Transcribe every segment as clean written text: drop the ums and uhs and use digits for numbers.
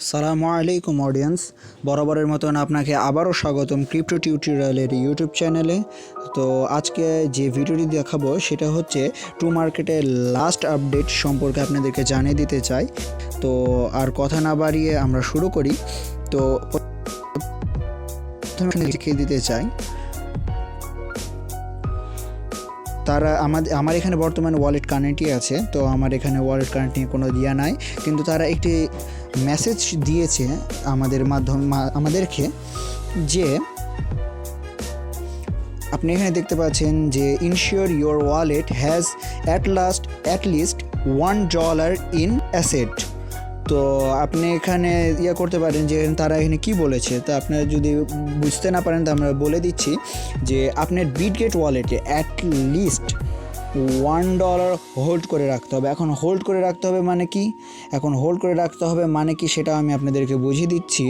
সালামু আলাইকুম অডিয়েন্স, বরাবরের মতন আপনাকে আবারও স্বাগতম ক্রিপ্টো টিউটোরিয়ালের ইউটিউব চ্যানেলে। তো আজকে যে ভিডিওটি দেখাবো সেটা হচ্ছে টু মার্কেটের লাস্ট আপডেট সম্পর্কে আপনাদেরকে জানিয়ে দিতে চাই। তো আর কথা না বাড়িয়ে আমরা শুরু করি। তো প্রথমে দেখিয়ে দিতে চাই তারা আমার এখানে বর্তমানে ওয়ালেট কানেক্টই আছে। তো আমার এখানে ওয়ালেট কানেক্ট নিয়ে কোনো দিয়া নাই, কিন্তু তারা একটি মেসেজ দিয়েছে আমাদেরকে যে আপনি এখানে দেখতে পাচ্ছেন যে ensure your wallet has at least $1 in asset. তো আপনি এখানে করতে পারেন যে তারা এখানে কি বলেছে। তো আপনারা যদি বুঝতে না পারেন তো আমরা বলে দিচ্ছি যে আপনার বিটগেট ওয়ালেটে অ্যাট লিস্ট $1 হোল্ড করে রাখতে হবে। এখন হোল্ড করে রাখতে হবে মানে কি, সেটা আমি আপনাদেরকে বুঝিয়ে দিচ্ছি।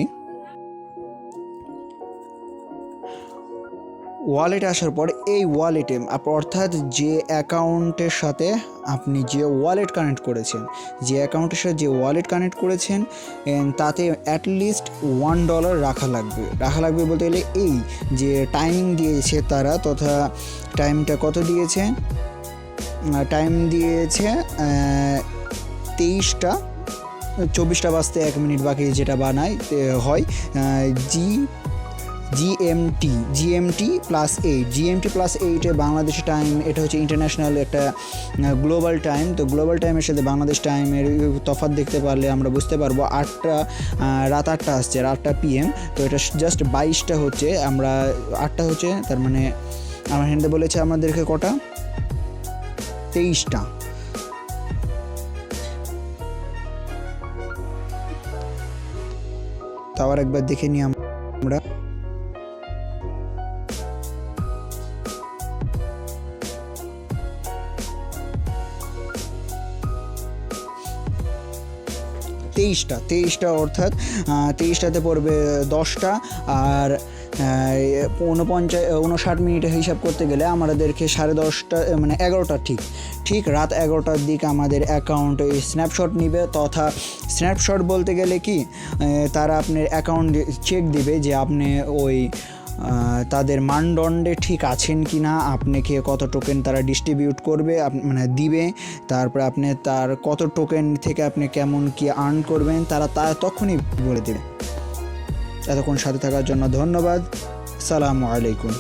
ওয়ালেটে আসার পর এই ওয়ালেটে অর্থাৎ যে অ্যাকাউন্টের সাথে আপনি যে ওয়ালেট কানেক্ট করেছেন তাতে অ্যাটলিস্ট $1 রাখা লাগবে বলতে গেলে এই যে টাইমিং দিয়েছে তারা, তথা টাইমটা কত দিয়েছে, টাইম দিয়েছে 23টা বাজতে 1 মিনিট বাকি যেটা হয় জিএমটি +8 বাংলাদেশের টাইম। এটা হচ্ছে ইন্টারন্যাশনাল একটা গ্লোবাল টাইম। তো গ্লোবাল টাইমের সাথে বাংলাদেশ টাইমের তফাৎ দেখতে পারলে আমরা বুঝতে পারবো। রাত 8টা আসছে, 8টা PM। তো এটা জাস্ট 22টা হচ্ছে, আমরা 8টা হচ্ছে, তার মানে আমার হিন্দে বলেছে আমাদেরকে কটা, 23টা। তো আবার একবার দেখে নিই আমরা। তেইশটা অর্থাৎ 23টাতে পড়বে 10টা, আর 59 মিনিটে হিসাব করতে গেলে আমাদেরকে 10:30 মানে 11টা ঠিক রাত 11টার দিকে আমাদের অ্যাকাউন্টে স্ন্যাপশট নিবে। তথা স্ন্যাপশট বলতে গেলে কি, তারা আপনার অ্যাকাউন্ট চেক দিবে যে আপনি ওই তাদের মানদণ্ডে ঠিক আছেন কি না, আপনাকে কত টোকেন তারা ডিস্ট্রিবিউট করবে মানে দিবে, তারপরে আপনি তার কত টোকেন থেকে আপনি কেমন কি আর্ন করবেন তারা তখনই বলে দেবে। এতক্ষণ সাথে থাকার জন্য ধন্যবাদ। সালামু আলাইকুম।